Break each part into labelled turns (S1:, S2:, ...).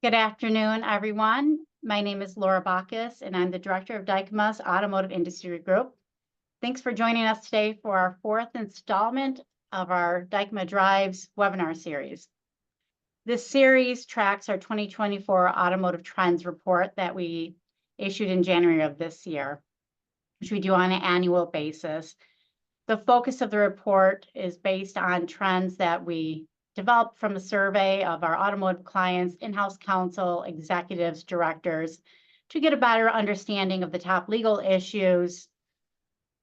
S1: Good afternoon, everyone. My name is Laura Bacchus, and I'm the Director of Dykema's Automotive Industry Group. Thanks for joining us today for our fourth installment of our Dykema Drives webinar series. This series tracks our 2024 Automotive Trends Report that we issued in January of this year, which we do on an annual basis. The focus of the report is based on trends that we developed from a survey of our automotive clients, in-house counsel, executives, directors, to get a better understanding of the top legal issues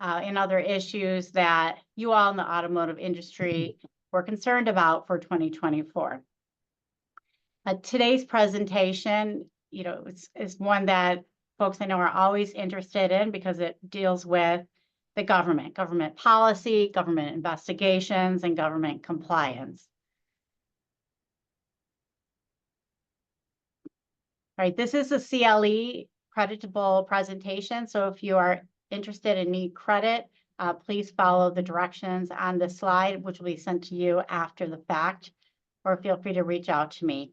S1: and other issues that you all in the automotive industry were concerned about for 2024. Today's presentation, is one that folks I know are always interested in because it deals with the government policy, government investigations, and government compliance. All right, this is a CLE creditable presentation. So if you are interested and need credit, please follow the directions on the slide, which will be sent to you after the fact, or feel free to reach out to me.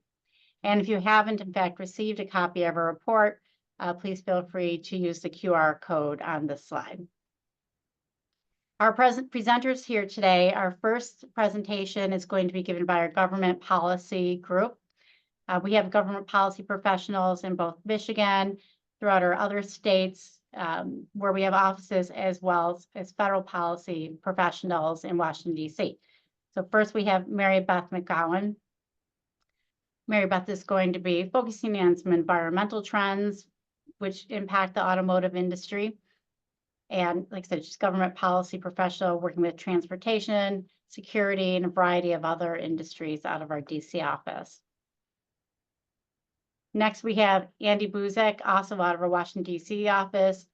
S1: And if you haven't, in fact, received a copy of our report, please feel free to use the QR code on this slide. Our presenters here today, our first presentation is going to be given by our government policy group. We have government policy professionals in both Michigan, throughout our other states where we have offices, as well as federal policy professionals in Washington, D.C. So first we have Mary Beth McGowan. Mary Beth is going to be focusing on some environmental trends which impact the automotive industry. And like I said, she's a government policy professional working with transportation, security, and a variety of other industries out of our DC office. Next, we have Andy Buzek, also out of our Washington, D.C. office,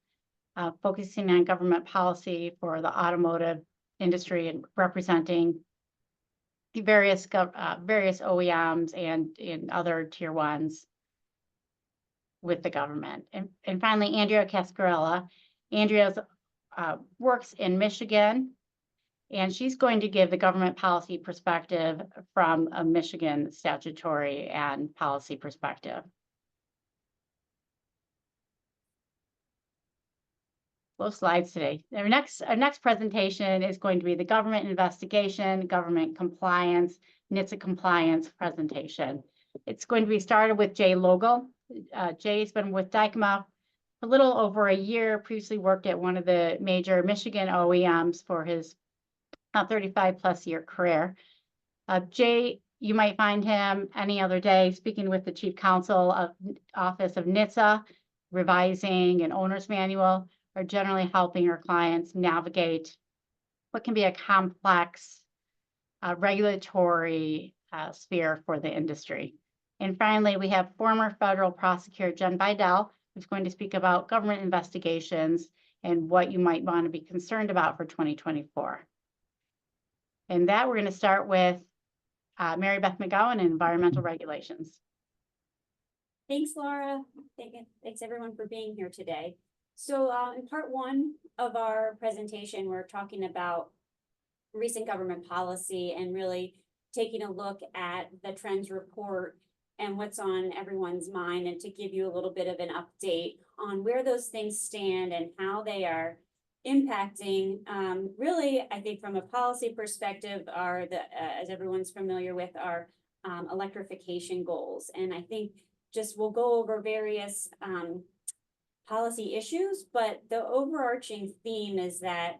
S1: focusing on government policy for the automotive industry and representing the various OEMs and other tier ones with the government. And finally, Andrea Cascarella. Andrea works in Michigan, and she's going to give the government policy perspective from a Michigan statutory and policy perspective. Slow slides today. Our next presentation is going to be the government investigation, government compliance, NHTSA compliance presentation. It's going to be started with Jay Logel. Jay's been with Dykema a little over a year, previously worked at one of the major Michigan OEMs for his 35 plus year career. Jay, you might find him any other day speaking with the Chief Counsel of Office of NHTSA, revising an owner's manual, or generally helping our clients navigate what can be a complex regulatory sphere for the industry. And finally, we have former federal prosecutor Jen Vidal, who's going to speak about government investigations and what you might want to be concerned about for 2024. And that we're going to start with Mary Beth McGowan and environmental regulations.
S2: Thanks, Laura. Thanks everyone for being here today. So in part one of our presentation, we're talking about recent government policy and really taking a look at the trends report and what's on everyone's mind, and to give you a little bit of an update on where those things stand and how they are impacting, really, I think from a policy perspective, are as everyone's familiar with, our electrification goals. And I think just we'll go over various policy issues, but the overarching theme is that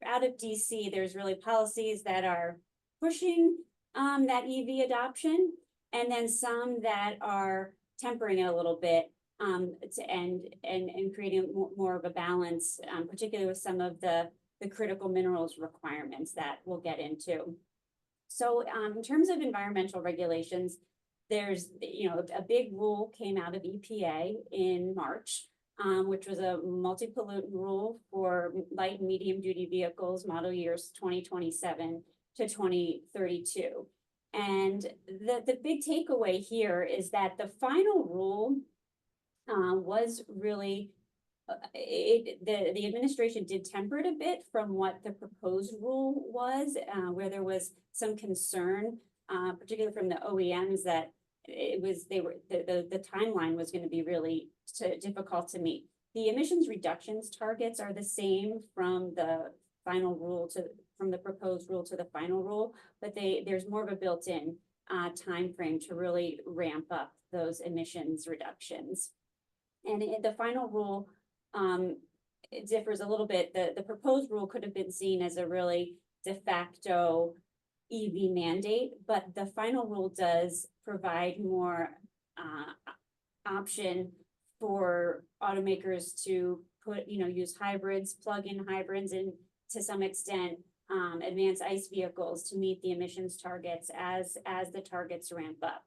S2: out of DC, there's really policies that are pushing that EV adoption, and then some that are tempering it a little bit and creating more of a balance, particularly with some of the critical minerals requirements that we'll get into. So in terms of environmental regulations, there's a big rule came out of EPA in March, which was a multi-pollutant rule for light and medium duty vehicles, model years 2027 to 2032. And the big takeaway here is that the final rule was really, the administration did temper it a bit from what the proposed rule was, where there was some concern, particularly from the OEMs, that the timeline was going to be really difficult to meet. The emissions reductions targets are the same from the final rule from the proposed rule to the final rule, but there's more of a built-in time frame to really ramp up those emissions reductions. And the final rule, it differs a little bit. The proposed rule could have been seen as a really de facto EV mandate, but the final rule does provide more option for automakers to use hybrids, plug-in hybrids, and to some extent advanced ICE vehicles to meet the emissions targets as the targets ramp up.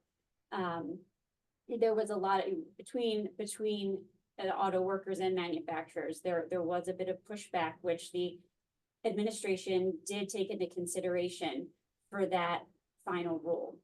S2: There was a lot between auto workers and manufacturers. There was a bit of pushback, which the administration did take into consideration for that final rule.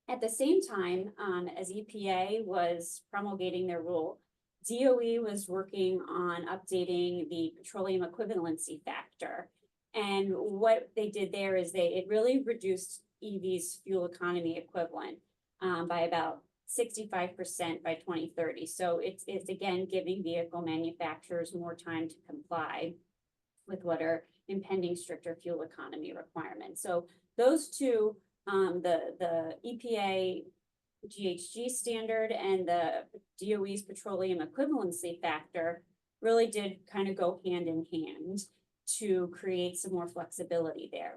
S2: At the same time, as EPA was promulgating their rule, DOE was working on updating the petroleum equivalency factor. And what they did there is it really reduced EV's fuel economy equivalent by about 65% by 2030. So it's again giving vehicle manufacturers more time to comply with what are impending stricter fuel economy requirements. So those two, the EPA GHG standard and the DOE's petroleum equivalency factor really did kind of go hand in hand to create some more flexibility there.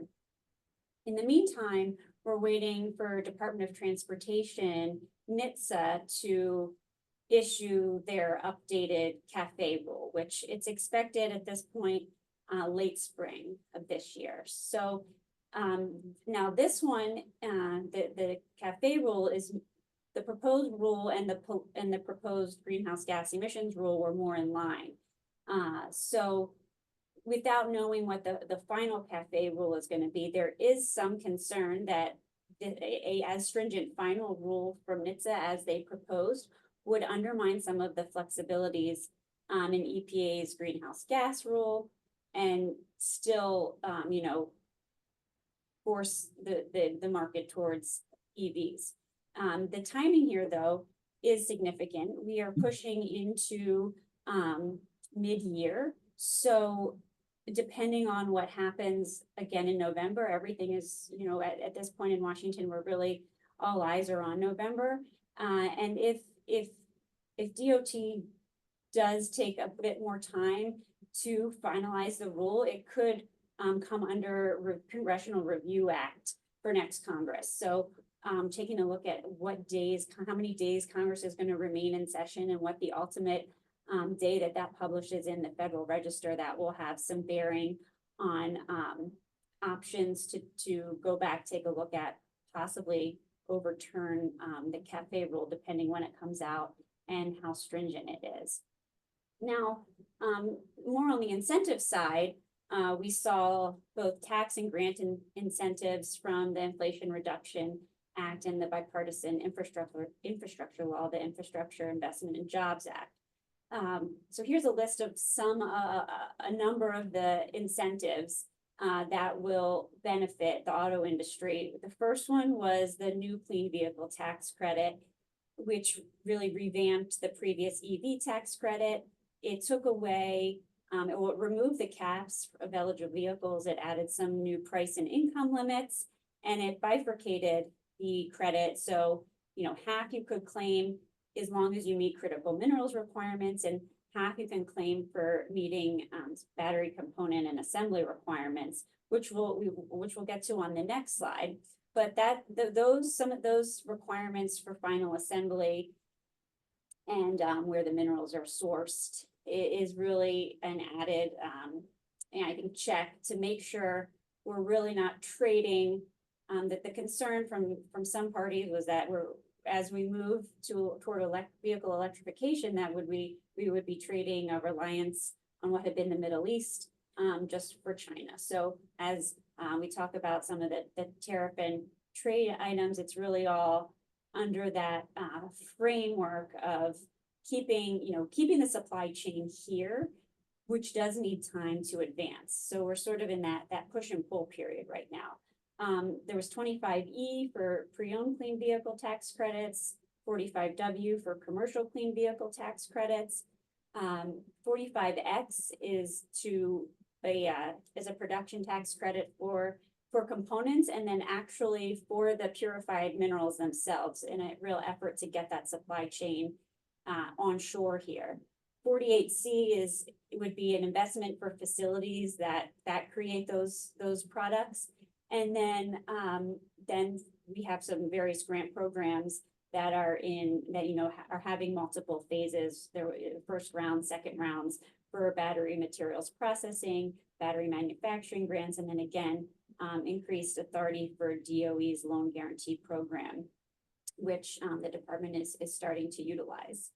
S2: In the meantime, we're waiting for Department of Transportation, NHTSA, to issue their updated CAFE rule, which it's expected at this point late spring of this year. So now this one, the CAFE rule is the proposed rule, and the proposed greenhouse gas emissions rule were more in line. So without knowing what the final CAFE rule is going to be, there is some concern that a as stringent final rule from NHTSA as they proposed would undermine some of the flexibilities in EPA's greenhouse gas rule, and still, force the market towards EVs. The timing here, though, is significant. We are pushing into mid-year. So depending on what happens again in November, everything is, at this point in Washington, we're really, all eyes are on November. And if DOT does take a bit more time to finalize the rule, it could come under Congressional Review Act for next Congress. So taking a look at how many days Congress is going to remain in session, and what the ultimate day that publishes in the Federal Register, that will have some bearing on options to go back, take a look at, possibly overturn the CAFE rule, depending when it comes out and how stringent it is. Now, more on the incentive side, we saw both tax and grant incentives from the Inflation Reduction Act and the bipartisan infrastructure law, the Infrastructure Investment and Jobs Act. So here's a list of a number of the incentives that will benefit the auto industry. The first one was the new clean vehicle tax credit, which really revamped the previous EV tax credit. It took away, it will remove the caps of eligible vehicles. It added some new price and income limits, and it bifurcated the credit. So, half you could claim as long as you meet critical minerals requirements, and half you can claim for meeting battery component and assembly requirements, which we'll get to on the next slide. But some of those requirements for final assembly and where the minerals are sourced is really an added, and I think, check to make sure we're really not trading. That the concern from some parties was that as we move toward vehicle electrification, that we would be trading a reliance on what had been the Middle East just for China. So as we talk about some of the tariff and trade items, it's really all under that framework of keeping the supply chain here, which does need time to advance. So we're sort of in that push and pull period right now. There was 25E for pre-owned clean vehicle tax credits, 45W for commercial clean vehicle tax credits. 45X is is a production tax credit for components, and then actually for the purified minerals themselves, in a real effort to get that supply chain onshore here. 48C would be an investment for facilities that create those products. And then we have some various grant programs that are are having multiple phases. There were first round, second rounds for battery materials processing, battery manufacturing grants, and then again, increased authority for DOE's loan guarantee program, which the department is starting to utilize.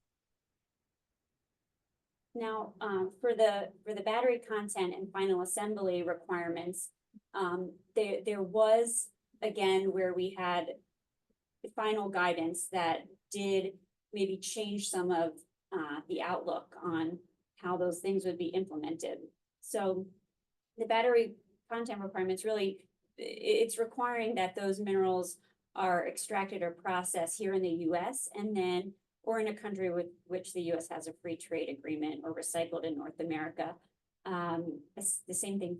S2: Now, for the battery content and final assembly requirements, there was, again, where we had final guidance that did maybe change some of the outlook on how those things would be implemented. So the battery content requirements, really, it's requiring that those minerals are extracted or processed here in the US or in a country with which the US has a free trade agreement, or recycled in North America. The same thing,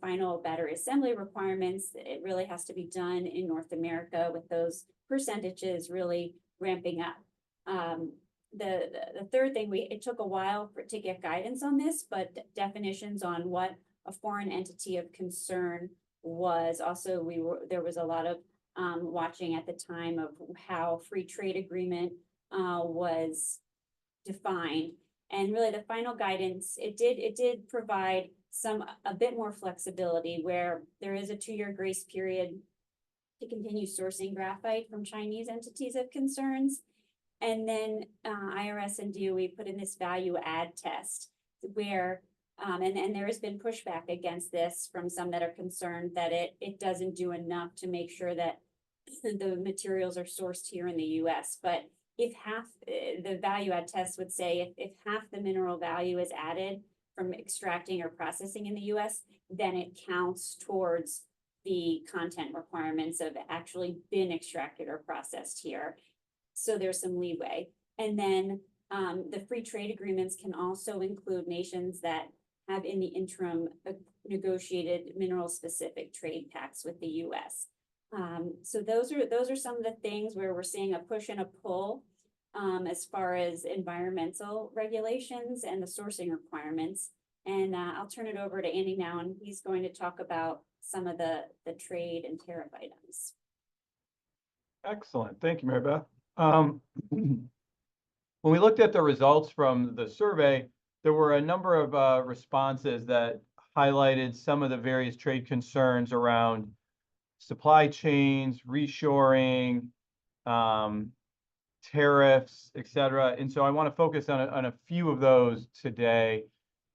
S2: final battery assembly requirements, it really has to be done in North America, with those percentages really ramping up. The third thing, it took a while to get guidance on this, but definitions on what a foreign entity of concern was. Also, there was a lot of watching at the time of how free trade agreement was defined. And really the final guidance, it did provide a bit more flexibility, where there is a 2-year grace period to continue sourcing graphite from Chinese entities of concerns. And then IRS and DOE put in this value add test, where and there has been pushback against this from some that are concerned that it doesn't do enough to make sure that the materials are sourced here in the US. But if half, the value add test would say if half the mineral value is added from extracting or processing in the US, then it counts towards the content requirements of actually been extracted or processed here. So there's some leeway. And then the free trade agreements can also include nations that have in the interim negotiated mineral specific trade pacts with the US. So those are some of the things where we're seeing a push and a pull as far as environmental regulations and the sourcing requirements. And I'll turn it over to Andy now, and he's going to talk about some of the trade and tariff items.
S3: Excellent. Thank you, Mary Beth. When we looked at the results from the survey, there were a number of responses that highlighted some of the various trade concerns around supply chains, reshoring, tariffs, et cetera. And so I want to focus on a few of those today.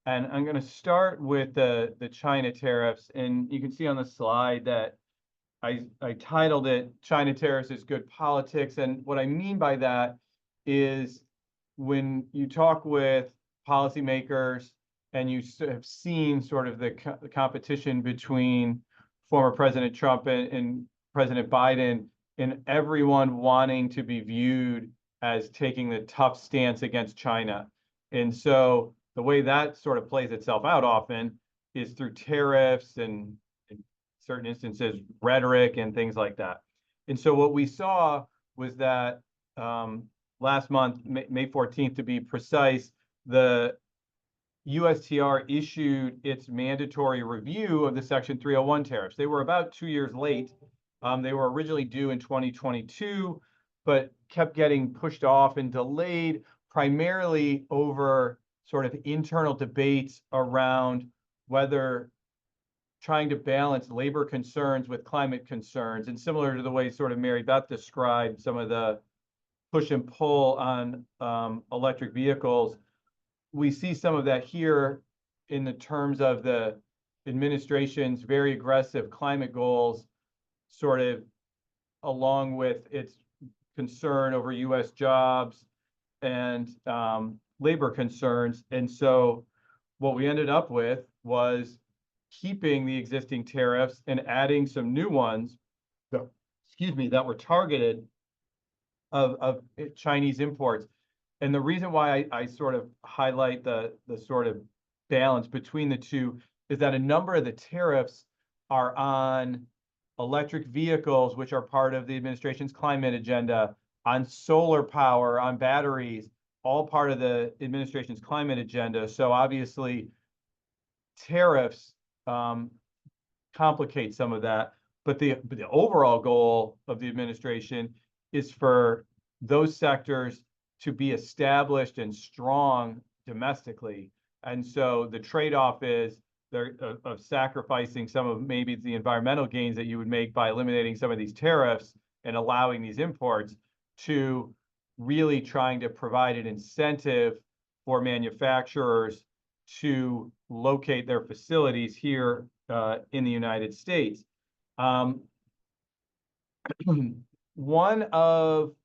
S3: And I'm going to start with the China tariffs. And you can see on the slide that I titled it China Tariffs is Good Politics. And what I mean by that is when you talk with policymakers and you have seen sort of the competition between former President Trump and President Biden, and everyone wanting to be viewed as taking the tough stance against China. And so the way that sort of plays itself out often is through tariffs and in certain instances, rhetoric and things like that. And so what we saw was that last month, May 14th to be precise, the USTR issued its mandatory review of the Section 301 tariffs. They were about 2 years late. They were originally due in 2022, but kept getting pushed off and delayed, primarily over sort of internal debates around whether trying to balance labor concerns with climate concerns. And similar to the way sort of Mary Beth described some of the push and pull on electric vehicles, we see some of that here in the terms of the administration's very aggressive climate goals, sort of along with its concern over US jobs and labor concerns. And so what we ended up with was keeping the existing tariffs and adding some new ones that, excuse me, that were targeted of Chinese imports. And the reason why I sort of highlight the sort of balance between the two is that a number of the tariffs are on electric vehicles, which are part of the administration's climate agenda, on solar power, on batteries, all part of the administration's climate agenda. So obviously, tariffs complicate some of that. But the overall goal of the administration is for those sectors to be established and strong domestically. And so the trade-off is of sacrificing some of maybe the environmental gains that you would make by eliminating some of these tariffs and allowing these imports, to really trying to provide an incentive for manufacturers to locate their facilities here in the United States. One of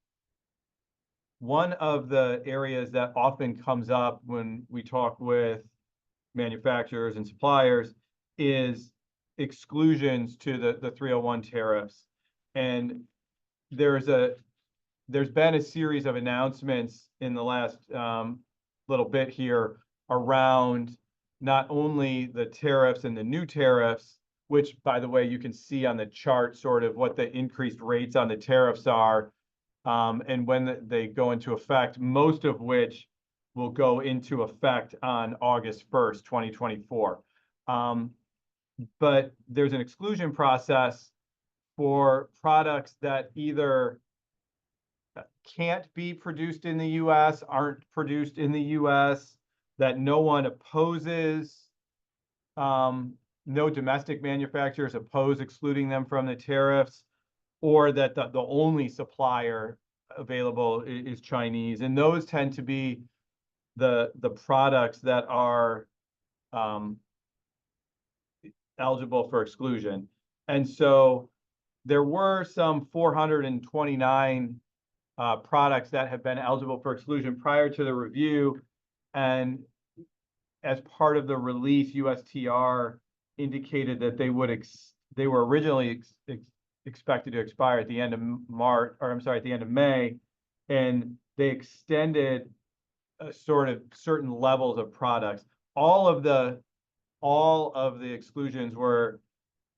S3: the areas that often comes up when we talk with manufacturers and suppliers is exclusions to the 301 tariffs. And there's been a series of announcements in the last little bit here around not only the tariffs and the new tariffs, which, by the way, you can see on the chart sort of what the increased rates on the tariffs are, and when they go into effect, most of which will go into effect on August 1st, 2024. But there's an exclusion process for products that either can't be produced in the US, aren't produced in the US, that no one opposes. No domestic manufacturers oppose excluding them from the tariffs, or that the only supplier available is Chinese. And those tend to be the products that are eligible for exclusion. And so there were some 429 products that have been eligible for exclusion prior to the review. And as part of the release, USTR indicated that they were originally expected to expire at the end of March, or I'm sorry, at the end of May, and they extended sort of certain levels of products. All of the exclusions were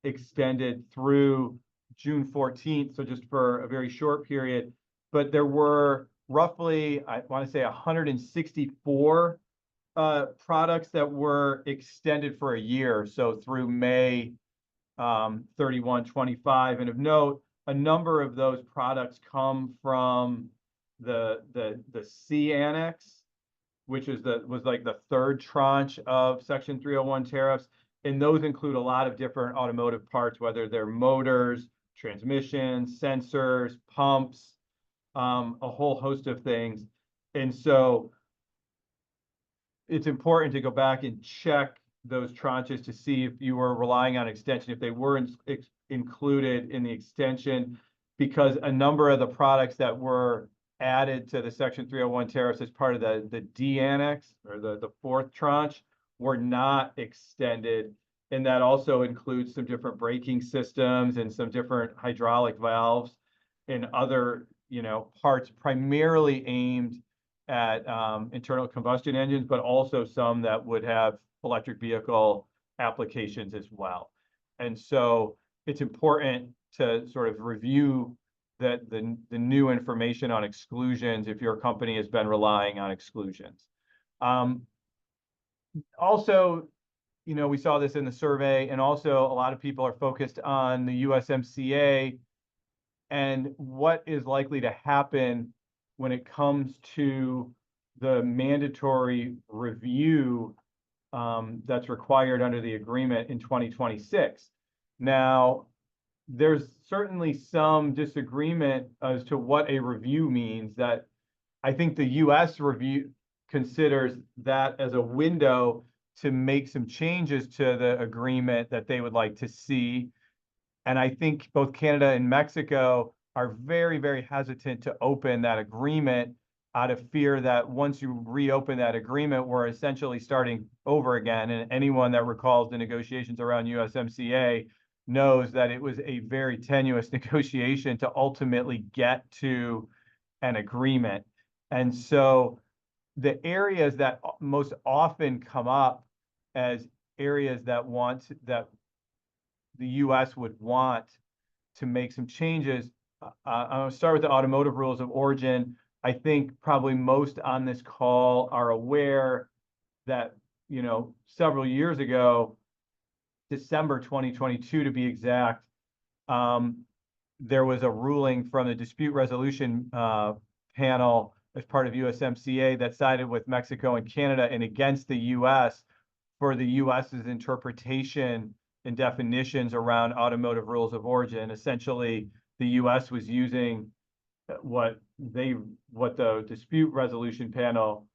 S3: extended through June 14th, so just for a very short period. But there were roughly, I want to say, 164 products that were extended for a year, so through May 31, 25. And of note, a number of those products come from the C Annex, which was like the third tranche of Section 301 tariffs. And those include a lot of different automotive parts, whether they're motors, transmissions, sensors, pumps, a whole host of things. And so it's important to go back and check those tranches to see if you were relying on extension, if they were included in the extension, because a number of the products that were added to the Section 301 tariffs as part of the D Annex, or the fourth tranche, were not extended. And that also includes some different braking systems and some different hydraulic valves and other, parts primarily aimed at internal combustion engines, but also some that would have electric vehicle applications as well. And so it's important to sort of review that the new information on exclusions if your company has been relying on exclusions. Also, we saw this in the survey, and also a lot of people are focused on the USMCA and what is likely to happen when it comes to the mandatory review that's required under the agreement in 2026. Now, there's certainly some disagreement as to what a review means. That I think the US review considers that as a window to make some changes to the agreement that they would like to see. And I think both Canada and Mexico are very, very hesitant to open that agreement out of fear that once you reopen that agreement, we're essentially starting over again. And anyone that recalls the negotiations around USMCA knows that it was a very tenuous negotiation to ultimately get to an agreement. And so the areas that most often come up as areas that the US would want to make some changes, I'm going to start with the automotive rules of origin. I think probably most on this call are aware that, several years ago, December 2022 to be exact, there was a ruling from the dispute resolution panel as part of USMCA that sided with Mexico and Canada and against the US for the US's interpretation and definitions around automotive rules of origin. Essentially, the US was using what the dispute resolution panel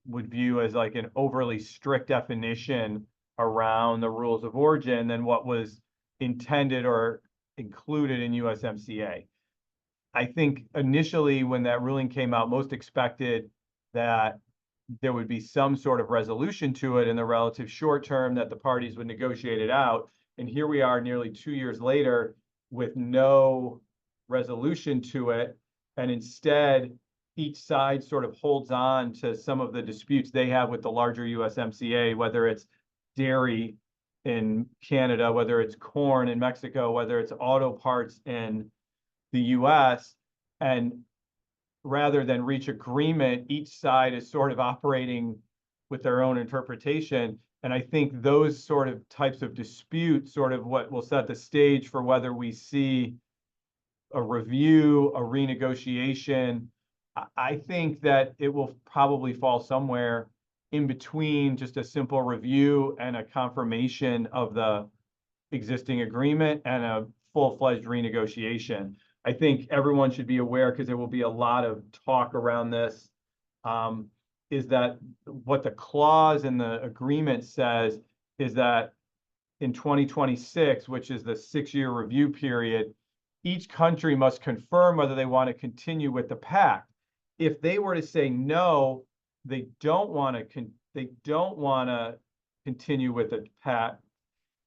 S3: would view as like an overly strict definition around the rules of origin than what was intended or included in USMCA. I think initially when that ruling came out, most expected that there would be some sort of resolution to it in the relative short term, that the parties would negotiate it out. And here we are nearly 2 years later with no resolution to it. And instead, each side sort of holds on to some of the disputes they have with the larger USMCA, whether it's dairy in Canada, whether it's corn in Mexico, whether it's auto parts in the US. And rather than reach agreement, each side is sort of operating with their own interpretation. And I think those sort of types of disputes sort of what will set the stage for whether we see a review, a renegotiation. I think that it will probably fall somewhere in between just a simple review and a confirmation of the existing agreement and a full-fledged renegotiation. I think everyone should be aware, because there will be a lot of talk around this, is that what the clause in the agreement says is that in 2026, which is the 6-year review period, each country must confirm whether they want to continue with the pact. If they were to say no, they don't want to continue with the pact,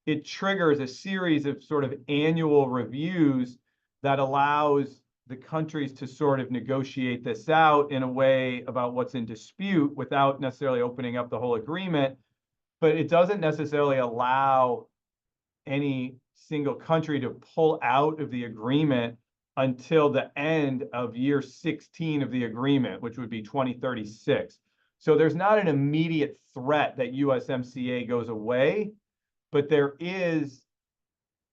S3: it triggers a series of sort of annual reviews that allows the countries to sort of negotiate this out in a way about what's in dispute without necessarily opening up the whole agreement. But it doesn't necessarily allow any single country to pull out of the agreement until the end of year 16 of the agreement, which would be 2036. So there's not an immediate threat that USMCA goes away, but there is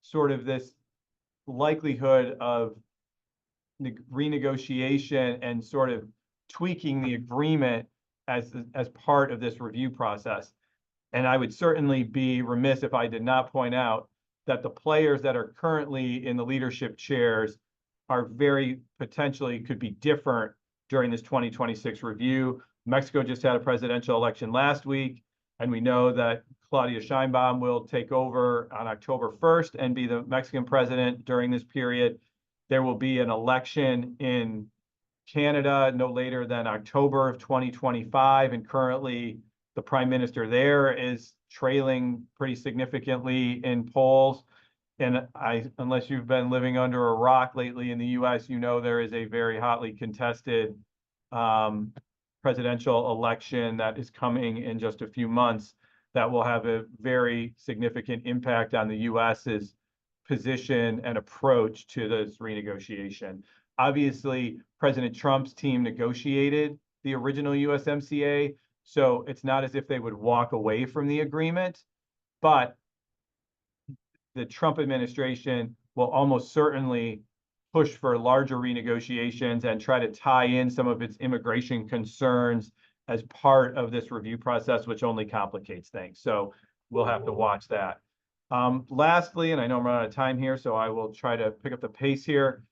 S3: sort of this likelihood of renegotiation and sort of tweaking the agreement as part of this review process. And I would certainly be remiss if I did not point out that the players that are currently in the leadership chairs are very potentially could be different during this 2026 review. Mexico just had a presidential election last week, and we know that Claudia Sheinbaum will take over on October 1st and be the Mexican president during this period. There will be an election in Canada no later than October of 2025, and currently the prime minister there is trailing pretty significantly in polls. And unless you've been living under a rock lately in the US, there is a very hotly contested presidential election that is coming in just a few months that will have a very significant impact on the US's position and approach to this renegotiation. Obviously, President Trump's team negotiated the original USMCA, so it's not as if they would walk away from the agreement, but the Trump administration will almost certainly push for larger renegotiations and try to tie in some of its immigration concerns as part of this review process, which only complicates things. So we'll have to watch that. Lastly, and I know I'm running out of time here, so I will try to pick up the pace here,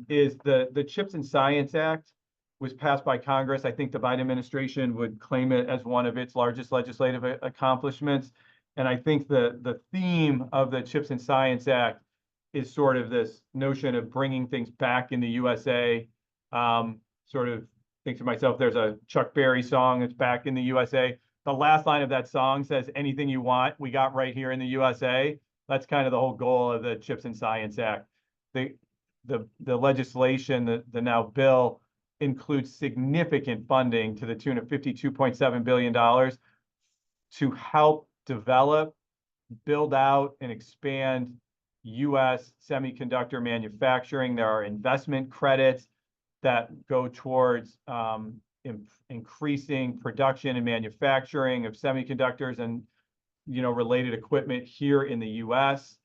S3: is the CHIPS and Science Act was passed by Congress. I think the Biden administration would claim it as one of its largest legislative accomplishments. And I think the theme of the CHIPS and Science Act is sort of this notion of bringing things back in the USA. sort of think to myself, there's a Chuck Berry song that's back in the USA. The last line of that song says, anything you want, we got right here in the USA. That's kind of the whole goal of the CHIPS and Science Act. The legislation, the now bill, includes significant funding to the tune of $52.7 billion to help develop, build out, and expand U.S. semiconductor manufacturing. There are investment credits that go towards increasing production and manufacturing of semiconductors and related equipment here in the U.S.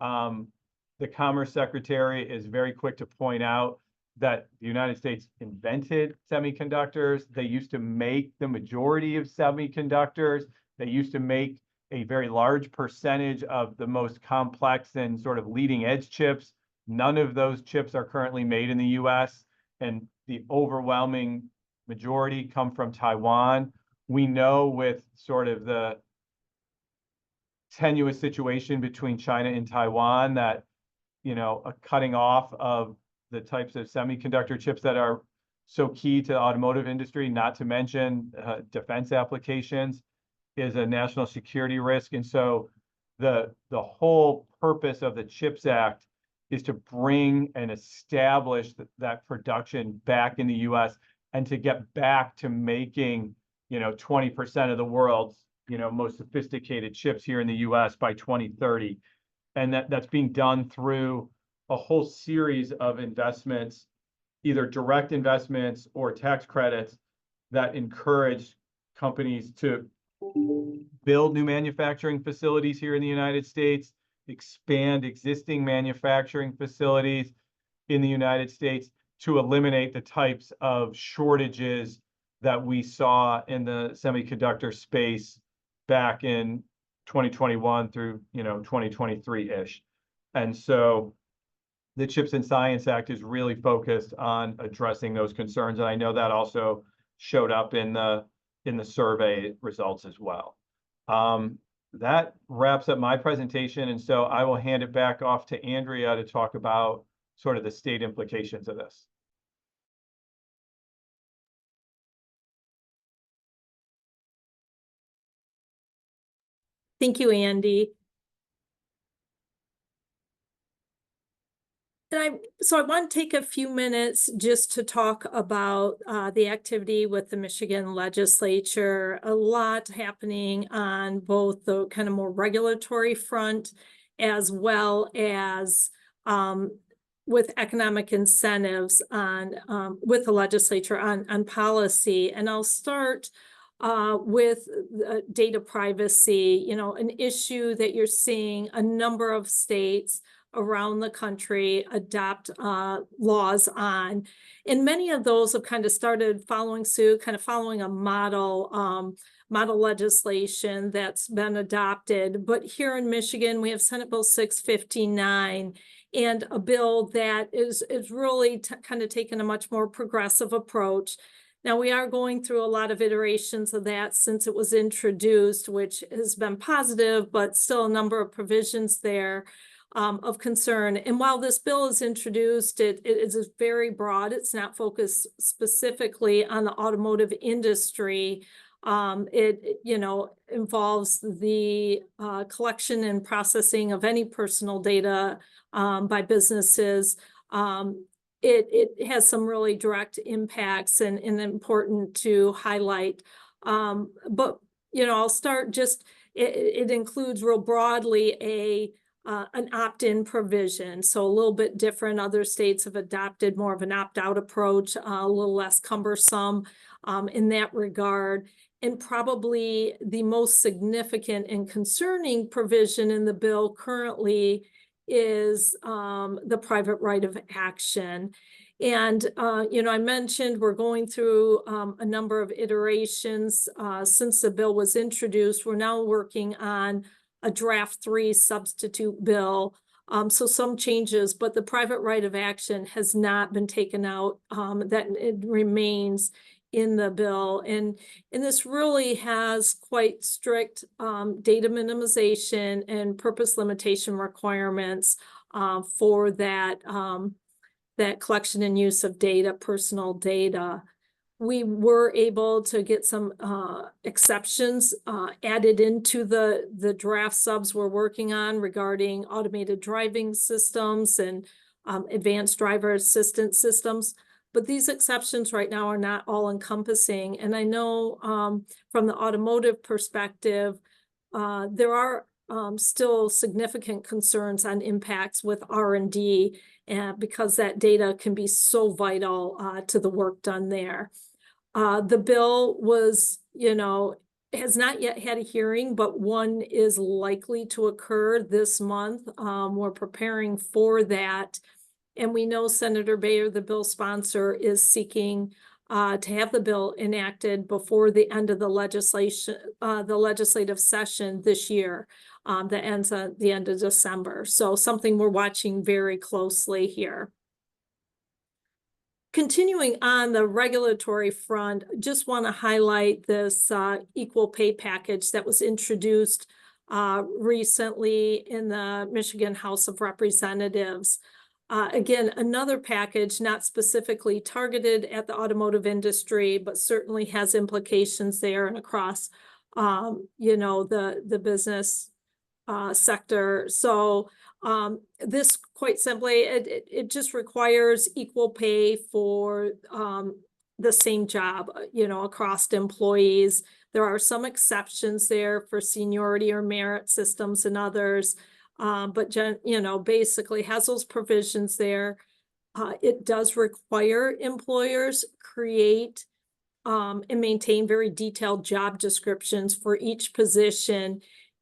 S3: The Commerce Secretary is very quick to point out that the United States invented semiconductors. They used to make the majority of semiconductors. They used to make a very large percentage of the most complex and sort of leading edge chips. None of those chips are currently made in the US, and the overwhelming majority come from Taiwan. We know with sort of the tenuous situation between China and Taiwan that, a cutting off of the types of semiconductor chips that are so key to the automotive industry, not to mention defense applications, is a national security risk. And so the whole purpose of the CHIPS Act is to bring and establish that production back in the US and to get back to making, 20% of the world's, most sophisticated chips here in the US by 2030. And that's being done through a whole series of investments, either direct investments or tax credits that encourage companies to build new manufacturing facilities here in the United States, expand existing manufacturing facilities in the United States to eliminate the types of shortages that we saw in the semiconductor space back in 2021 through 2023-ish. And so the CHIPS and Science Act is really focused on addressing those concerns, and I know that also showed up in the survey results as well. That wraps up my presentation, and so I will hand it back off to Andrea to talk about sort of the state implications of this.
S4: Thank you, Andy. So I want to take a few minutes just to talk about the activity with the Michigan legislature. A lot happening on both the kind of more regulatory front as well as with economic incentives on with the legislature on policy. And I'll start with data privacy, an issue that you're seeing a number of states around the country adopt laws on. And many of those have kind of started following suit, kind of following a model legislation that's been adopted. But here in Michigan, we have Senate Bill 659 and a bill that is really kind of taking a much more progressive approach. Now, we are going through a lot of iterations of that since it was introduced, which has been positive, but still a number of provisions there of concern. And while this bill is introduced, it is very broad. It's not focused specifically on the automotive industry. It involves the collection and processing of any personal data by businesses. It has some really direct impacts and important to highlight. But I'll start just, it includes real broadly an opt-in provision. So a little bit different. Other states have adopted more of an opt-out approach, a little less cumbersome in that regard. And probably the most significant and concerning provision in the bill currently is the private right of action. And, I mentioned we're going through a number of iterations since the bill was introduced. We're now working on a draft 3 substitute bill. So some changes, but the private right of action has not been taken out, that it remains in the bill. And this really has quite strict data minimization and purpose limitation requirements for that that collection and use of data, personal data. We were able to get some exceptions added into the draft subs we're working on regarding automated driving systems and advanced driver assistance systems. But these exceptions right now are not all encompassing. And I know from the automotive perspective, there are still significant concerns on impacts with R&D because that data can be so vital to the work done there. The bill was, has not yet had a hearing, but one is likely to occur this month. We're preparing for that. And we know Senator Bayer, the bill sponsor, is seeking to have the bill enacted before the end of the legislative session this year. That ends at the end of December. So something we're watching very closely here. Continuing on the regulatory front, just want to highlight this equal pay package that was introduced recently in the Michigan House of Representatives. Again, another package not specifically targeted at the automotive industry, but certainly has implications there and across, the business sector. So this, quite simply, it just requires equal pay for the same job, across employees. There are some exceptions there for seniority or merit systems and others, but basically has those provisions there. It does require employers create and maintain very detailed job descriptions for each position.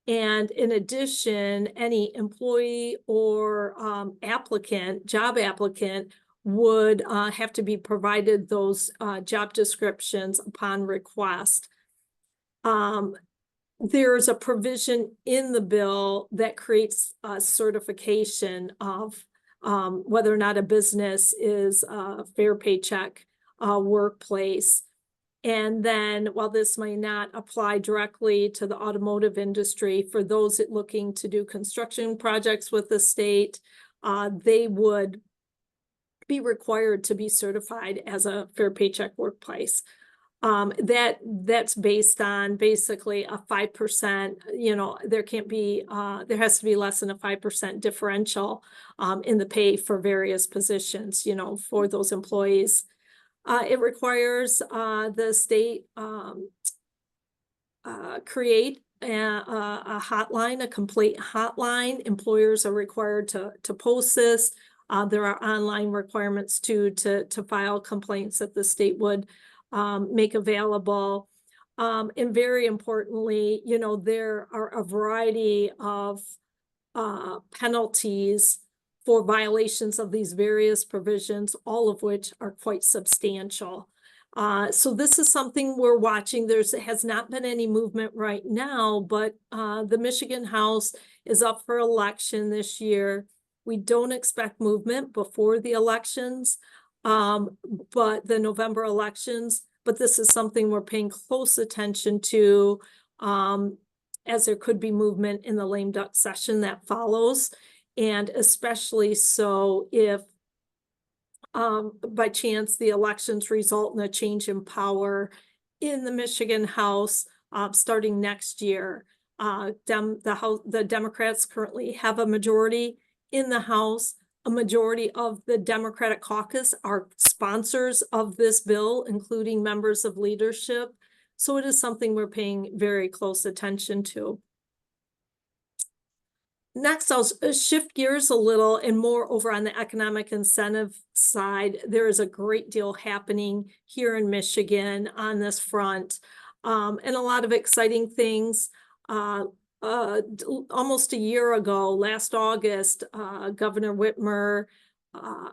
S4: And in addition, any employee or job applicant would have to be provided those job descriptions upon request. There's a provision in the bill that creates a certification of whether or not a business is a fair paycheck workplace. And then while this may not apply directly to the automotive industry, for those looking to do construction projects with the state, they would be required to be certified as a fair paycheck workplace. That's based on basically a 5%, there can't be, there has to be less than a 5% differential in the pay for various positions, for those employees. It requires the state create a hotline, a complete hotline. Employers are required to post this. There are online requirements too to file complaints that the state would make available. And very importantly, there are a variety of penalties for violations of these various provisions, all of which are quite substantial. So this is something we're watching. There has not been any movement right now, but the Michigan House is up for election this year. We don't expect movement before the elections, but the November elections, but this is something we're paying close attention to, as there could be movement in the lame duck session that follows. And especially so if by chance the elections result in a change in power in the Michigan House starting next year. The Democrats currently have a majority in the House. A majority of the Democratic caucus are sponsors of this bill, including members of leadership. So it is something we're paying very close attention to. Next, I'll shift gears a little and more over on the economic incentive side. There is a great deal happening here in Michigan on this front, and a lot of exciting things. Almost a year ago, last August, Governor Whitmer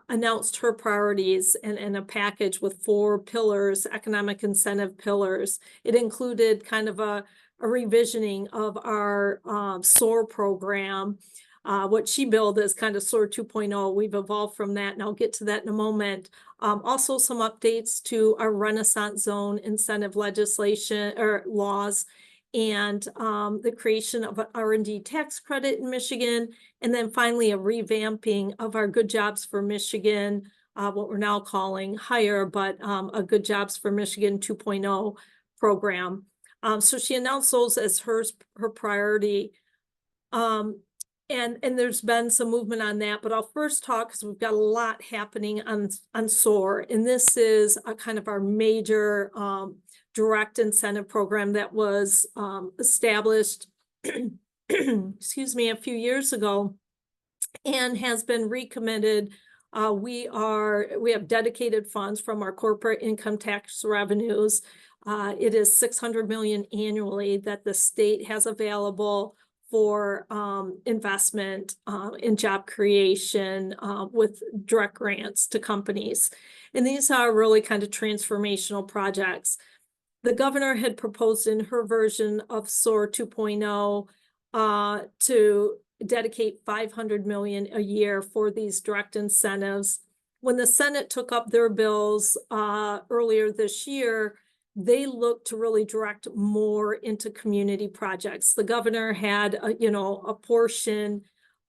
S4: announced her priorities and a package with 4 pillars, economic incentive pillars. It included kind of a revisioning of our SOAR program. What she billed as kind of SOAR 2.0. We've evolved from that, and I'll get to that in a moment. Also some updates to our Renaissance Zone incentive legislation or laws, and the creation of an R&D tax credit in Michigan, and then finally a revamping of our Good Jobs for Michigan what we're now calling higher, but a Good Jobs for Michigan 2.0 program. So she announced those as her priority. And there's been some movement on that, but I'll first talk because we've got a lot happening on SOAR. And this is a kind of our major direct incentive program that was established, excuse me, a few years ago and has been recommitted. We have dedicated funds from our corporate income tax revenues. It is $600 million annually that the state has available for investment in job creation with direct grants to companies. And these are really kind of transformational projects. The governor had proposed in her version of SOAR 2.0 to dedicate $500 million a year for these direct incentives. When the Senate took up their bills earlier this year, they looked to really direct more into community projects. The governor had a portion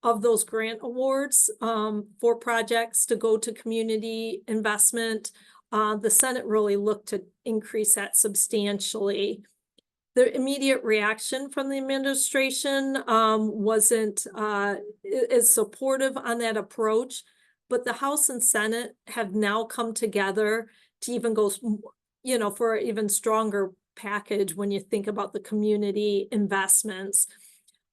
S4: of those grant awards for projects to go to community investment. The Senate really looked to increase that substantially. The immediate reaction from the administration wasn't as supportive on that approach, but the House and Senate have now come together to even go, for an even stronger package when you think about the community investments.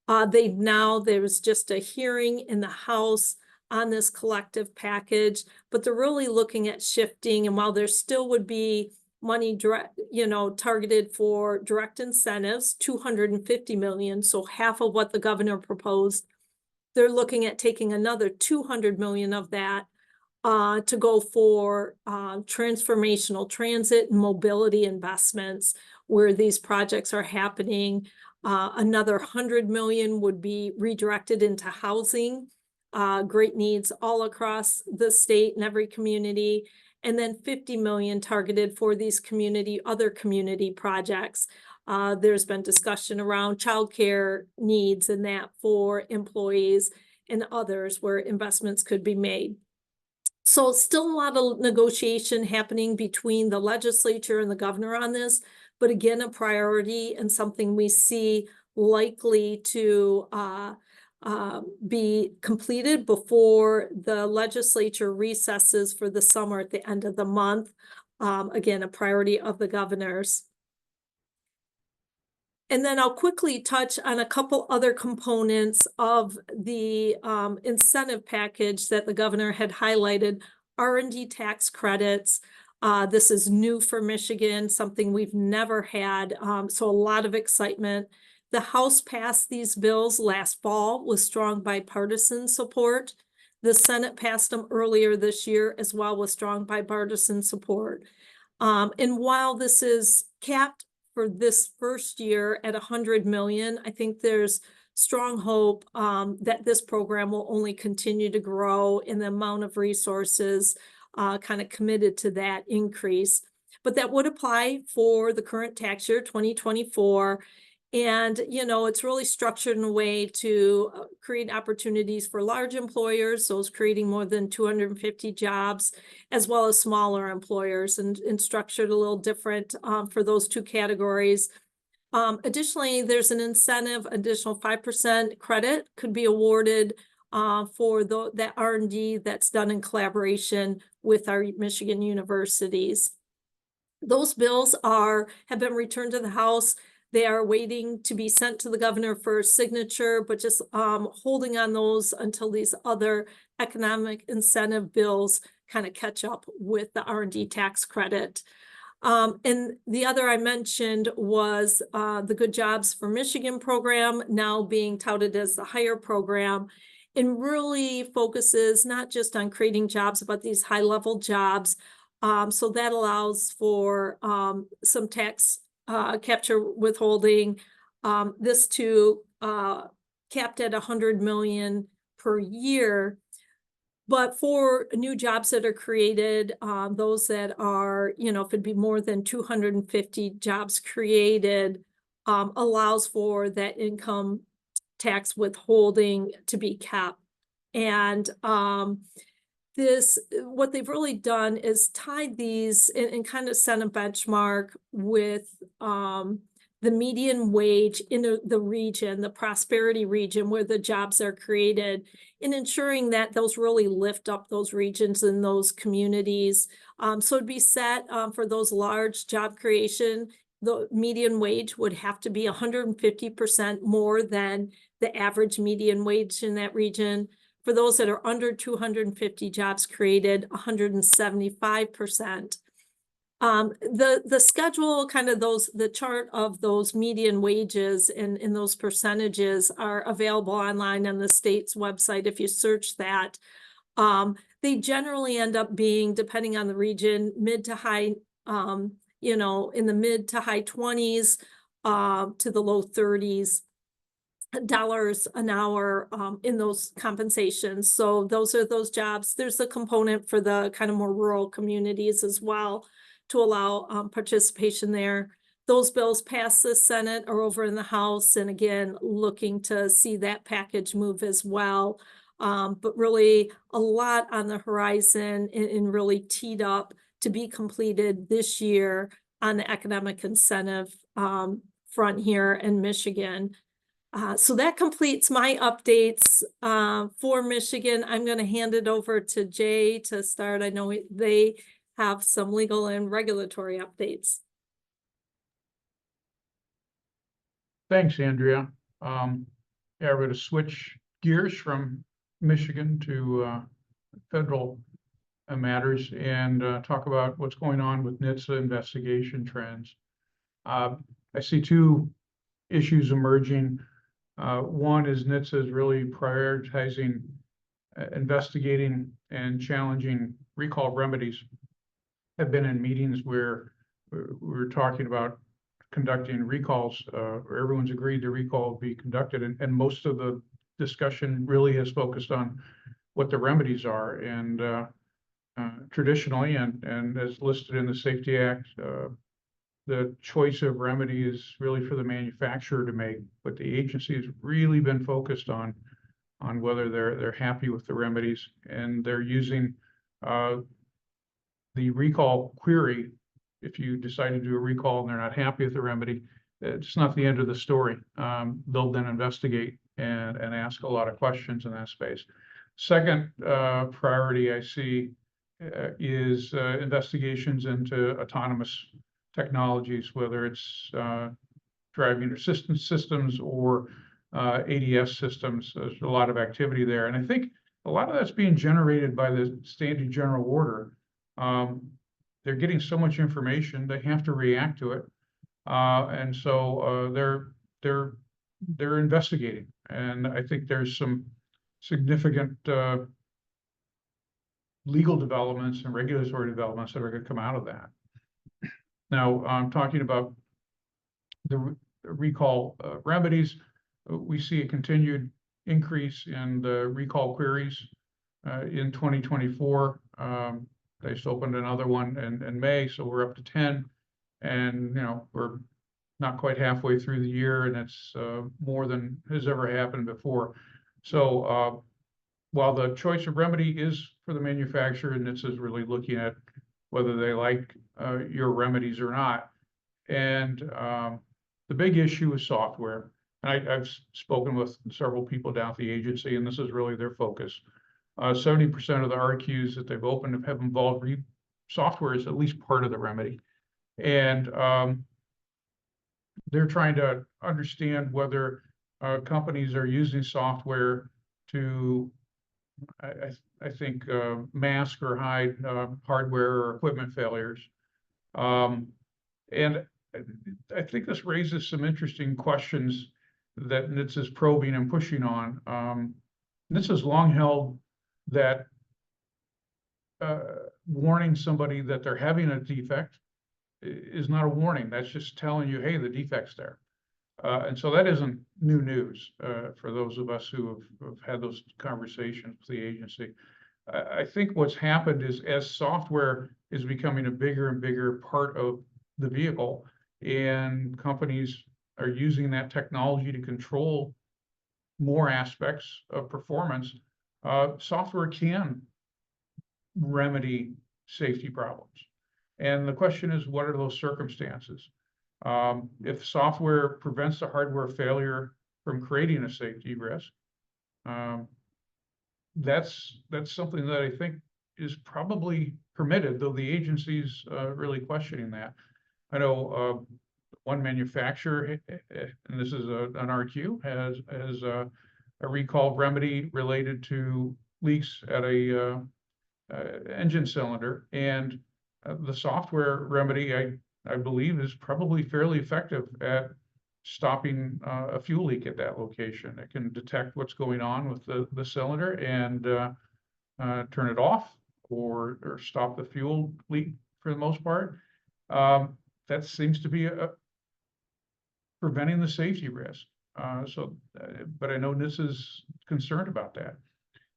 S4: There was just a hearing in the House on this collective package, but they're really looking at shifting. And while there still would be money targeted for direct incentives, $250 million, so half of what the governor proposed, they're looking at taking another $200 million of that to go for transformational transit and mobility investments where these projects are happening. Another $100 million would be redirected into housing, great needs all across the state and every community. And then $50 million targeted for these other community projects. There's been discussion around childcare needs and that for employees and others where investments could be made. So still a lot of negotiation happening between the legislature and the governor on this, but again, a priority and something we see likely to be completed before the legislature recesses for the summer at the end of the month. Again, a priority of the governor's. And then I'll quickly touch on a couple other components of the incentive package that the governor had highlighted. R&D tax credits. This is new for Michigan, something we've never had, so a lot of excitement. The House passed these bills last fall with strong bipartisan support. The Senate passed them earlier this year as well with strong bipartisan support. And while this is capped for this first year at $100 million, I think there's strong hope that this program will only continue to grow in the amount of resources kind of committed to that increase. But that would apply for the current tax year, 2024. And, it's really structured in a way to create opportunities for large employers, those creating more than 250 jobs, as well as smaller employers, and structured a little different for those two categories. Additionally, there's an incentive, additional 5% credit could be awarded for that R&D that's done in collaboration with our Michigan universities. Those bills have been returned to the House. They are waiting to be sent to the governor for signature, but just holding on those until these other economic incentive bills kind of catch up with the R&D tax credit. And the other I mentioned was the Good Jobs for Michigan program, now being touted as the higher program, and really focuses not just on creating jobs, but these high-level jobs. So that allows for some tax capture withholding. This too capped at $100 million per year. But for new jobs that are created, those that are, if it'd be more than 250 jobs created, allows for that income tax withholding to be kept. And what they've really done is tied these and kind of set a benchmark with the median wage in the region, the prosperity region where the jobs are created, in ensuring that those really lift up those regions and those communities. So it'd be set for those large job creation, the median wage would have to be 150% more than the average median wage in that region. For those that are under 250 jobs created, 175%. The schedule, kind of the chart of those median wages in those percentages are available online on the state's website if you search that. They generally end up being, depending on the region, mid to high, in the mid to high 20s to the low 30s dollars an hour in those compensations. So those are those jobs. There's a component for the kind of more rural communities as well to allow participation there. Those bills pass the Senate or over in the House, and again, looking to see that package move as well. But really a lot on the horizon and really teed up to be completed this year on the economic incentive front here in Michigan. So that completes my updates for Michigan. I'm going to hand it over to Jay to start. I know they have some legal and regulatory updates.
S5: Thanks, Andrea. Yeah, we're going to switch gears from Michigan to federal matters and talk about what's going on with NHTSA investigation trends. I see two issues emerging. One is NHTSA is really prioritizing investigating and challenging recall remedies. I've been in meetings where we're talking about conducting recalls, where everyone's agreed the recall will be conducted, and most of the discussion really has focused on what the remedies are. And traditionally, and as listed in the Safety Act, the choice of remedy is really for the manufacturer to make, but the agency has really been focused on whether they're happy with the remedies, and they're using the recall query. If you decide to do a recall and they're not happy with the remedy, it's not the end of the story. They'll then investigate and ask a lot of questions in that space. Second priority I see is investigations into autonomous technologies, whether it's driving assistance systems or ADS systems. There's a lot of activity there. And I think a lot of that's being generated by the standard general order. They're getting so much information, they have to react to it. And so they're investigating. And I think there's some significant legal developments and regulatory developments that are going to come out of that. Now, I'm talking about the recall remedies. We see a continued increase in the recall queries in 2024. They just opened another one in May, so we're up to 10. And, we're not quite halfway through the year, and it's more than has ever happened before. So while the choice of remedy is for the manufacturer, and this is really looking at whether they like your remedies or not. And the big issue is software. And I've spoken with several people down at the agency, and this is really their focus. 70% of the RQs that they've opened have involved software as at least part of the remedy. And they're trying to understand whether companies are using software to, I think, mask or hide hardware or equipment failures. And I think this raises some interesting questions that NHTSA is probing and pushing on. NHTSA has long held that warning somebody that they're having a defect is not a warning. That's just telling you, hey, the defect's there. And so that isn't new news for those of us who have had those conversations with the agency. I think what's happened is as software is becoming a bigger and bigger part of the vehicle, and companies are using that technology to control more aspects of performance, software can remedy safety problems. And the question is, what are those circumstances? If software prevents the hardware failure from creating a safety risk, that's something that I think is probably permitted, though the agency's really questioning that. I know one manufacturer, and this is an RQ, has a recall remedy related to leaks at a engine cylinder, and the software remedy, I believe, is probably fairly effective at stopping a fuel leak at that location. It can detect what's going on with the cylinder and turn it off or stop the fuel leak for the most part. That seems to be preventing the safety risk. But I know NHTSA is concerned about that.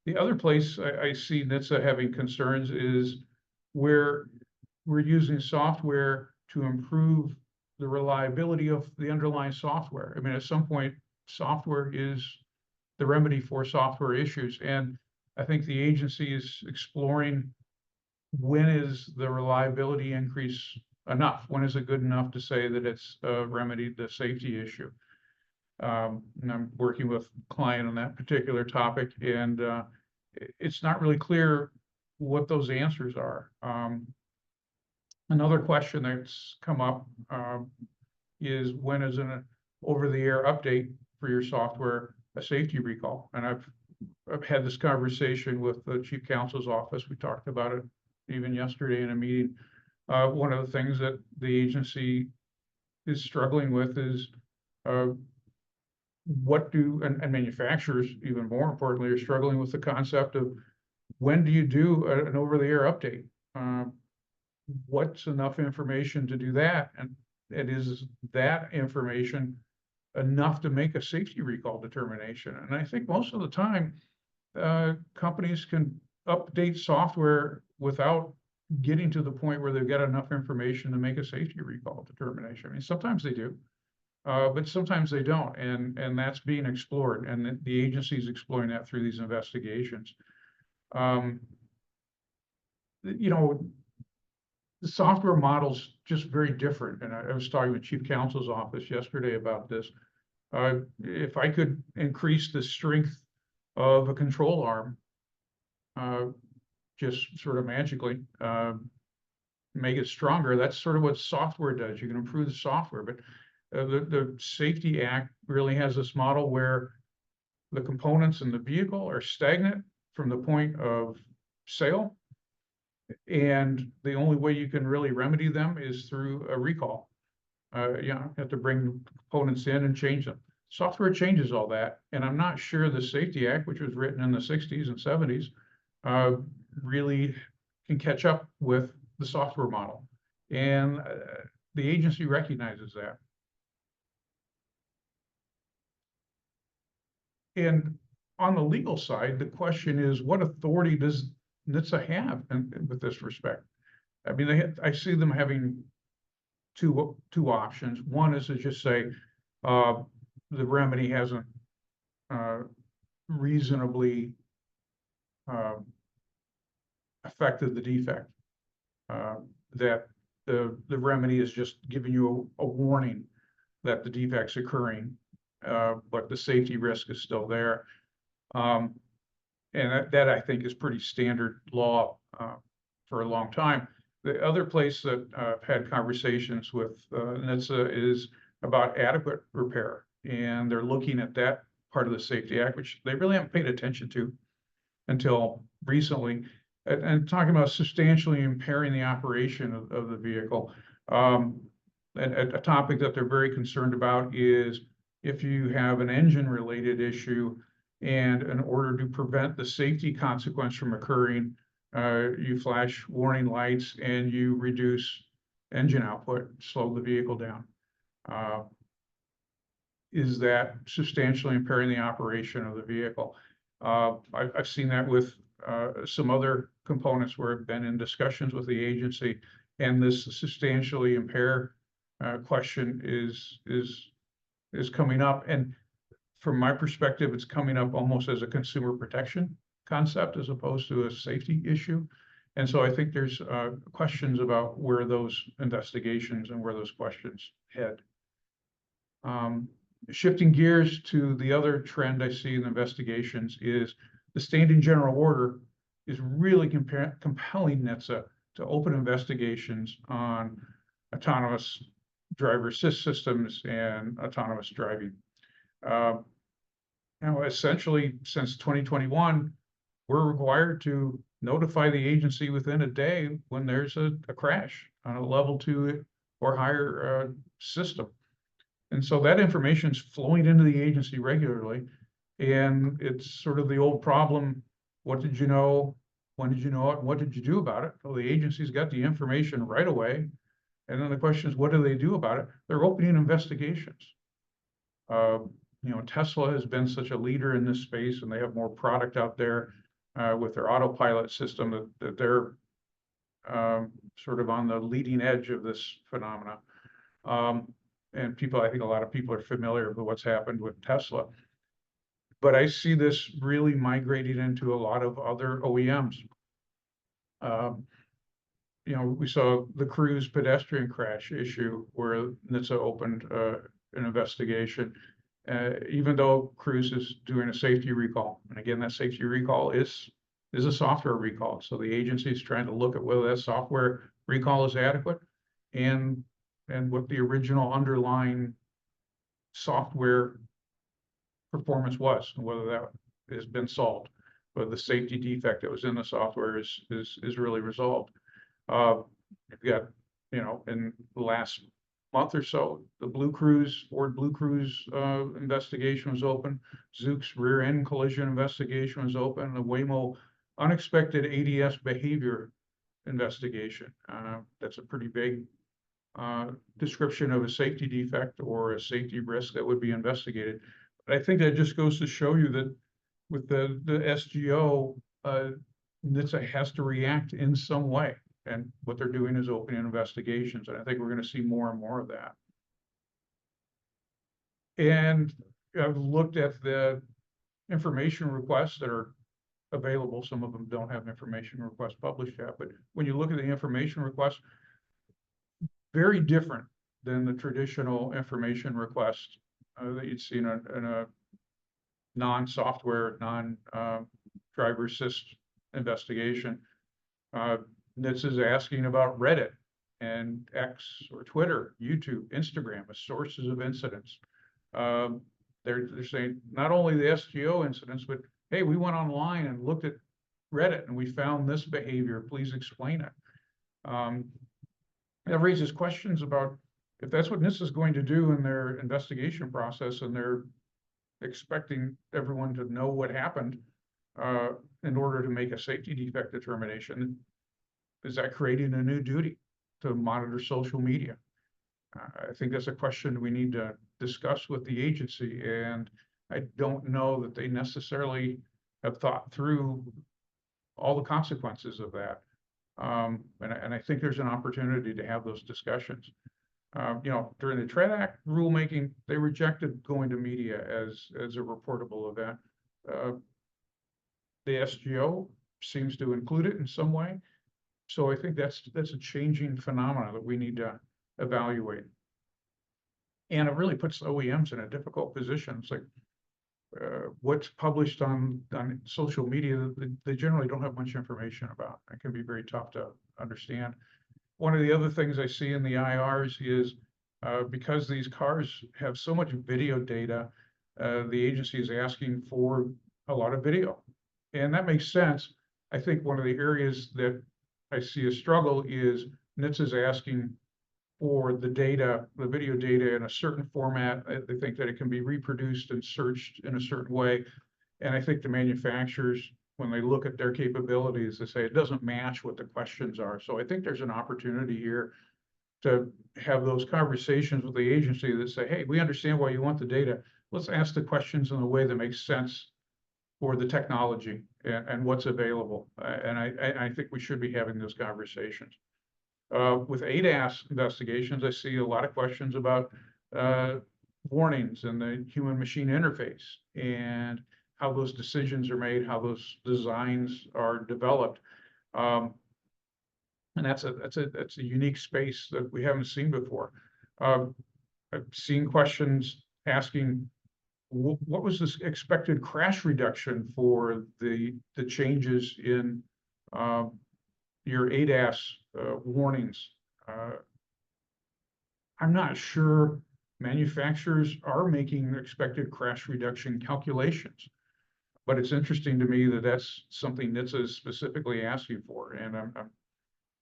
S5: The other place I see NHTSA having concerns is where we're using software to improve the reliability of the underlying software. I mean, at some point, software is the remedy for software issues. And I think the agency is exploring when is the reliability increase enough? When is it good enough to say that it's remedied the safety issue? And I'm working with a client on that particular topic, and it's not really clear what those answers are. Another question that's come up is when is an over-the-air update for your software a safety recall? And I've had this conversation with the chief counsel's office. We talked about it even yesterday in a meeting. One of the things that the agency is struggling with is and manufacturers, even more importantly, are struggling with the concept of when do you do an over-the-air update? What's enough information to do that? And is that information enough to make a safety recall determination? And I think most of the time, companies can update software without getting to the point where they've got enough information to make a safety recall determination. I mean, sometimes they do, but sometimes they don't, and that's being explored, and the agency is exploring that through these investigations. You know, the software model's just very different, and I was talking with chief counsel's office yesterday about this. If I could increase the strength of a control arm, just sort of magically, make it stronger, that's sort of what software does. You can improve the software, but the Safety Act really has this model where the components in the vehicle are stagnant from the point of sale, and the only way you can really remedy them is through a recall. You have to bring components in and change them. Software changes all that, and I'm not sure the Safety Act, which was written in the 60s and 70s, really can catch up with the software model. And the agency recognizes that. And on the legal side, the question is, what authority does NHTSA have with this respect? I mean, I see them having two options. One is to just say the remedy hasn't reasonably affected the defect. That the remedy is just giving you a warning that the defect's occurring, but the safety risk is still there. And that I think is pretty standard law for a long time. The other place that I've had conversations with NHTSA is about adequate repair, and they're looking at that part of the Safety Act, which they really haven't paid attention to until recently. And talking about substantially impairing the operation of the vehicle. And a topic that they're very concerned about is if you have an engine-related issue, and in order to prevent the safety consequence from occurring, you flash warning lights and you reduce engine output, slow the vehicle down. Is that substantially impairing the operation of the vehicle? I've seen that with some other components where I've been in discussions with the agency, and this substantially impair question is coming up. And from my perspective, it's coming up almost as a consumer protection concept as opposed to a safety issue. And so I think there's questions about where those investigations and where those questions head. Shifting gears to the other trend I see in investigations is the standing general order is really compelling NHTSA to open investigations on autonomous driver assist systems and autonomous driving. Now, essentially, since 2021, we're required to notify the agency within a day when there's a crash on a level 2 or higher system. And so that information is flowing into the agency regularly. And it's sort of the old problem, what did you know? When did you know it? What did you do about it? Well, the agency's got the information right away. And then the question is, what do they do about it? They're opening investigations. Tesla has been such a leader in this space, and they have more product out there with their autopilot system that they're sort of on the leading edge of this phenomena. And I think a lot of people are familiar with what's happened with Tesla. But I see this really migrating into a lot of other OEMs. We saw the Cruise pedestrian crash issue where NHTSA opened an investigation, even though Cruise is doing a safety recall. And again, that safety recall is a software recall. So the agency is trying to look at whether that software recall is adequate and what the original underlying software performance was, and whether that has been solved, whether the safety defect that was in the software is really resolved. You've got, in the last month or so, the Ford Blue Cruise investigation was open. Zoox rear end collision investigation was open. The Waymo unexpected ADS behavior investigation. That's a pretty big description of a safety defect or a safety risk that would be investigated. But I think that just goes to show you that with the SGO, NHTSA has to react in some way. And what they're doing is opening investigations. And I think we're going to see more and more of that. And I've looked at the information requests that are available. Some of them don't have information requests published yet. But when you look at the information requests, very different than the traditional information request that you'd see in a non-software, non-driver assist investigation. NHTSA is asking about Reddit and X or Twitter, YouTube, Instagram as sources of incidents. They're saying not only the SGO incidents, but hey, we went online and looked at Reddit and we found this behavior. Please explain it. That raises questions about if that's what NHTSA is going to do in their investigation process, and they're expecting everyone to know what happened in order to make a safety defect determination. Is that creating a new duty to monitor social media? I think that's a question we need to discuss with the agency, and I don't know that they necessarily have thought through all the consequences of that. And I think there's an opportunity to have those discussions. During the TREAD Act rulemaking, they rejected going to media as a reportable event. The SGO seems to include it in some way. So I think that's a changing phenomenon that we need to evaluate. And it really puts OEMs in a difficult position. It's like what's published on social media, they generally don't have much information about. It can be very tough to understand. One of the other things I see in the IRs is because these cars have so much video data, the agency is asking for a lot of video. And that makes sense. I think one of the areas that I see a struggle is NHTSA is asking for the data, the video data in a certain format. They think that it can be reproduced and searched in a certain way. And I think the manufacturers, when they look at their capabilities, they say it doesn't match what the questions are. So I think there's an opportunity here to have those conversations with the agency that say, hey, we understand why you want the data. Let's ask the questions in a way that makes sense for the technology and what's available. And I think we should be having those conversations. With ADAS investigations, I see a lot of questions about warnings and the human-machine interface and how those decisions are made, how those designs are developed. And that's a unique space that we haven't seen before. I've seen questions asking, what was this expected crash reduction for the changes in your ADAS warnings? I'm not sure manufacturers are making expected crash reduction calculations. But it's interesting to me that that's something NHTSA is specifically asking for, and I'm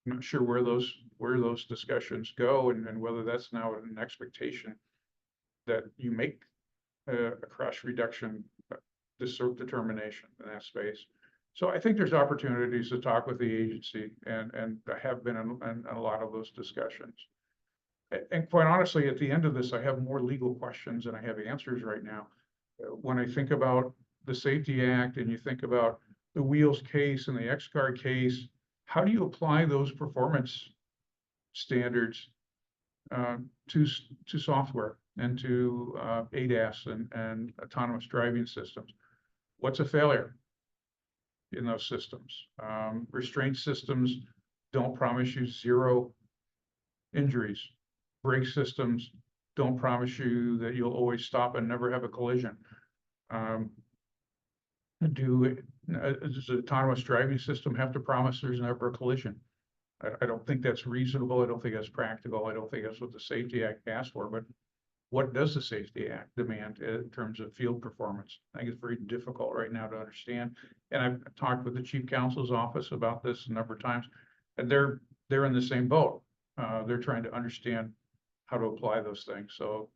S5: not sure where those discussions go, and whether that's now an expectation that you make a crash reduction determination in that space. So I think there's opportunities to talk with the agency, and I have been in a lot of those discussions. And quite honestly, at the end of this, I have more legal questions than I have answers right now. When I think about the Safety Act and you think about the Wheels case and the X-Guard case, how do you apply those performance standards to software and to ADAS and autonomous driving systems? What's a failure in those systems? Restraint systems don't promise you zero injuries. Brake systems don't promise you that you'll always stop and never have a collision. Does the autonomous driving system have to promise there's never a collision? I don't think that's reasonable. I don't think that's practical. I don't think that's what the Safety Act asks for, but what does the Safety Act demand in terms of field performance? I think it's very difficult right now to understand. And I've talked with the Chief Counsel's office about this a number of times, and they're in the same boat. They're trying to understand how to apply those things. So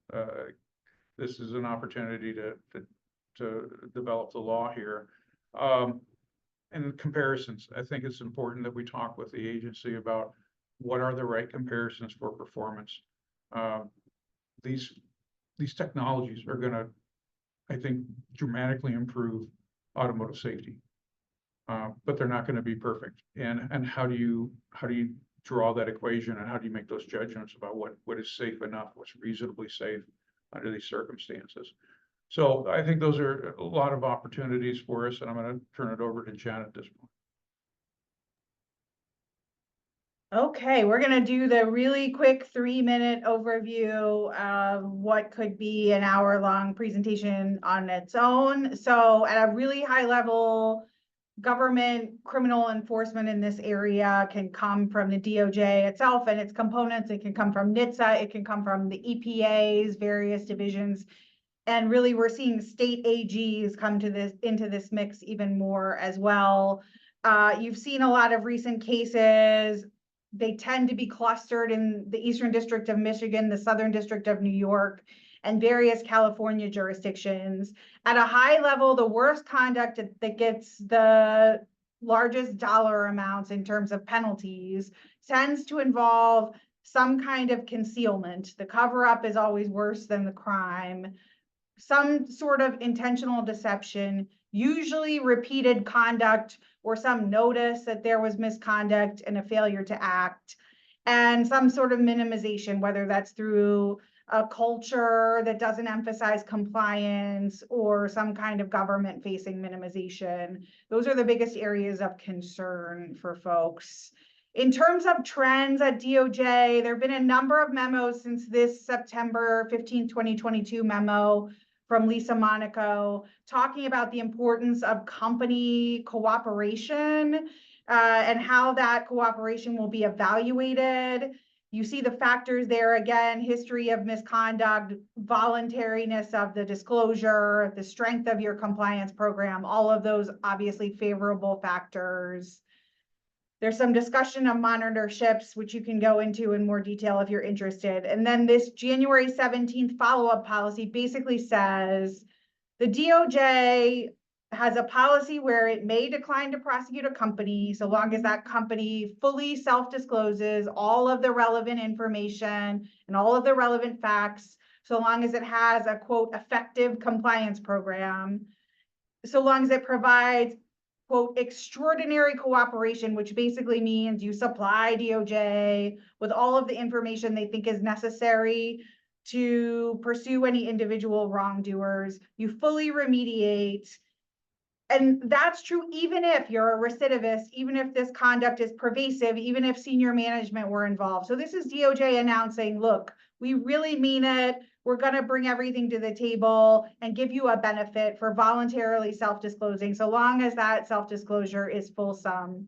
S5: this is an opportunity to develop the law here. And comparisons, I think it's important that we talk with the agency about what are the right comparisons for performance. These technologies are gonna, I think, dramatically improve automotive safety. But they're not gonna be perfect. And how do you draw that equation, and how do you make those judgments about what is safe enough, what's reasonably safe under these circumstances? So I think those are a lot of opportunities for us, and I'm going to turn it over to Jen at this point.
S1: Okay, we're gonna do the really quick 3-minute overview of what could be an hour-long presentation on its own. So at a really high level, government criminal enforcement in this area can come from the DOJ itself and its components. It can come from NHTSA. It can come from the EPA's various divisions. And really, we're seeing state AGs come into this mix even more as well. You've seen a lot of recent cases. They tend to be clustered in the Eastern District of Michigan, the Southern District of New York, and various California jurisdictions. At a high level, the worst conduct that gets the largest dollar amounts in terms of penalties tends to involve some kind of concealment. The cover-up is always worse than the crime. Some sort of intentional deception, usually repeated conduct or some notice that there was misconduct and a failure to act, and some sort of minimization, whether that's through a culture that doesn't emphasize compliance or some kind of government-facing minimization. Those are the biggest areas of concern for folks. In terms of trends at DOJ, there have been a number of memos since this September 15, 2022 memo from Lisa Monaco, talking about the importance of company cooperation and how that cooperation will be evaluated. You see the factors there again: history of misconduct, voluntariness of the disclosure, the strength of your compliance program, all of those obviously favorable factors. There's some discussion of monitorships, which you can go into in more detail if you're interested. And then this January 17th follow-up policy basically says the DOJ has a policy where it may decline to prosecute a company so long as that company fully self-discloses all of the relevant information and all of the relevant facts, so long as it has a, quote, effective compliance program, so long as it provides, quote, extraordinary cooperation, which basically means you supply DOJ with all of the information they think is necessary to pursue any individual wrongdoers, you fully remediate,
S6: And that's true even if you're a recidivist, even if this conduct is pervasive, even if senior management were involved. So this is DOJ announcing, look, we really mean it. We're going to bring everything to the table and give you a benefit for voluntarily self-disclosing, so long as that self-disclosure is fulsome.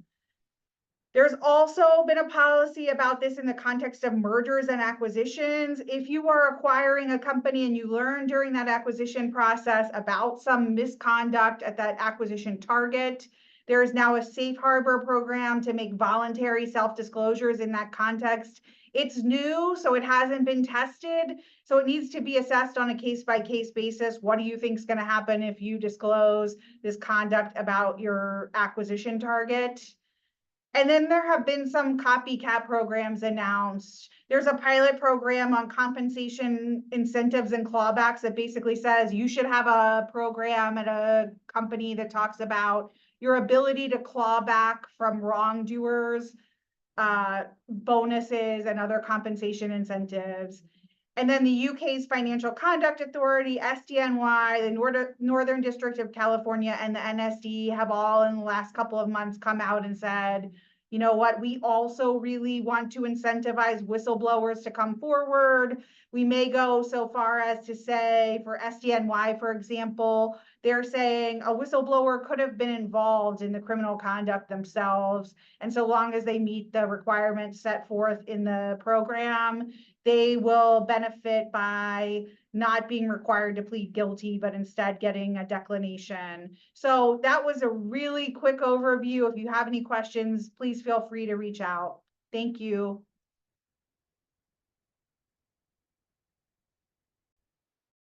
S6: There's also been a policy about this in the context of mergers and acquisitions. If you are acquiring a company and you learn during that acquisition process about some misconduct at that acquisition target, there is now a safe harbor program to make voluntary self-disclosures in that context. It's new, so it hasn't been tested. So it needs to be assessed on a case-by-case basis. What do you think is going to happen if you disclose this conduct about your acquisition target? And then there have been some copycat programs announced. There's a pilot program on compensation incentives and clawbacks that basically says you should have a program at a company that talks about your ability to claw back from wrongdoers, bonuses and other compensation incentives. And then the UK's Financial Conduct Authority, SDNY, the Northern District of California, and the NSD have all in the last couple of months come out and said, you know what, we also really want to incentivize whistleblowers to come forward. We may go so far as to say, for SDNY, for example, they're saying a whistleblower could have been involved in the criminal conduct themselves. And so long as they meet the requirements set forth in the program, they will benefit by not being required to plead guilty, but instead getting a declination. So that was a really quick overview. If you have any questions, please feel free to reach out. Thank you.